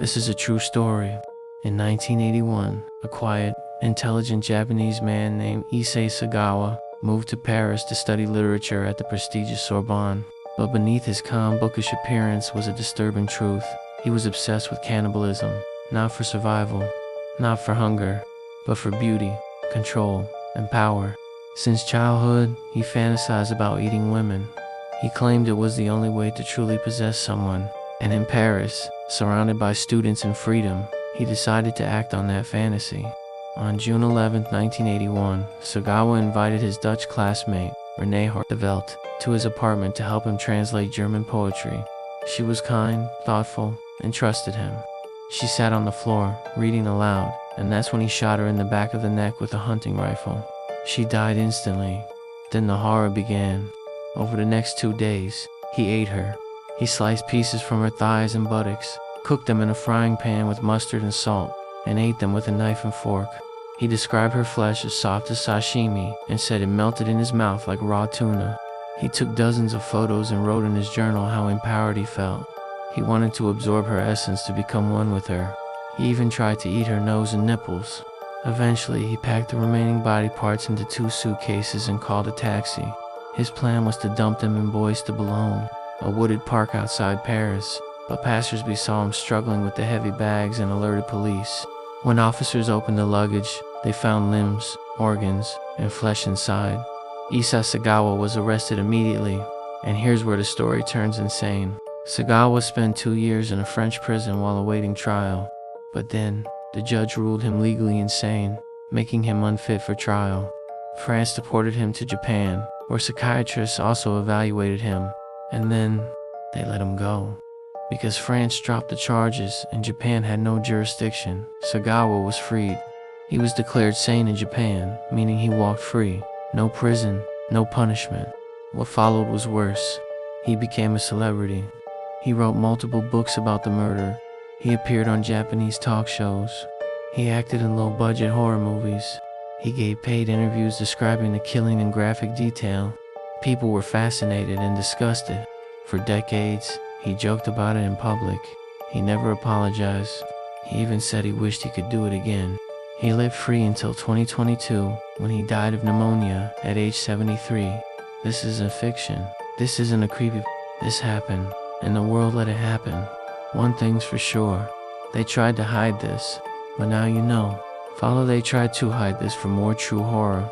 This is a true story. In 1981, a quiet, intelligent Japanese man named Issei Sagawa moved to Paris to study literature at the prestigious Sorbonne. But beneath his calm, bookish appearance was a disturbing truth. He was obsessed with cannibalism, not for survival, not for hunger, but for beauty, control, and power. Since childhood, he fantasized about eating women. He claimed it was the only way to truly possess someone. And in Paris, surrounded by students and freedom, he decided to act on that fantasy. On June 11, 1981, Sagawa invited his Dutch classmate, Renee Hartevelt, to his apartment to help him translate German poetry. She was kind, thoughtful, and trusted him. She sat on the floor, reading aloud, and that's when he shot her in the back of the neck with a hunting rifle. She died instantly. Then the horror began. Over the next 2 days, he ate her. He sliced pieces from her thighs and buttocks, cooked them in a frying pan with mustard and salt, and ate them with a knife and fork. He described her flesh as soft as sashimi and said it melted in his mouth like raw tuna. He took dozens of photos and wrote in his journal how empowered he felt. He wanted to absorb her essence to become one with her. He even tried to eat her nose and nipples. Eventually, he packed the remaining body parts into 2 suitcases and called a taxi. His plan was to dump them in Bois de Boulogne, a wooded park outside Paris, but passersby saw him struggling with the heavy bags and alerted police. When officers opened the luggage, they found limbs, organs, and flesh inside. Issei Sagawa was arrested immediately, and here's where the story turns insane. Sagawa spent 2 years in a French prison while awaiting trial, but then, the judge ruled him legally insane, making him unfit for trial. France deported him to Japan, where psychiatrists also evaluated him, and then they let him go. Because France dropped the charges and Japan had no jurisdiction, Sagawa was freed. He was declared sane in Japan, meaning he walked free. No prison, no punishment. What followed was worse. He became a celebrity. He wrote multiple books about the murder. He appeared on Japanese talk shows. He acted in low-budget horror movies. He gave paid interviews describing the killing in graphic detail. People were fascinated and disgusted. For decades, he joked about it in public. He never apologized. He even said he wished he could do it again. He lived free until 2022, when he died of pneumonia at age 73. This isn't fiction. This isn't a creepy. This happened, and the world let it happen. One thing's for sure. They tried to hide this, but now you know. Follow They Tried to Hide This for more true horror.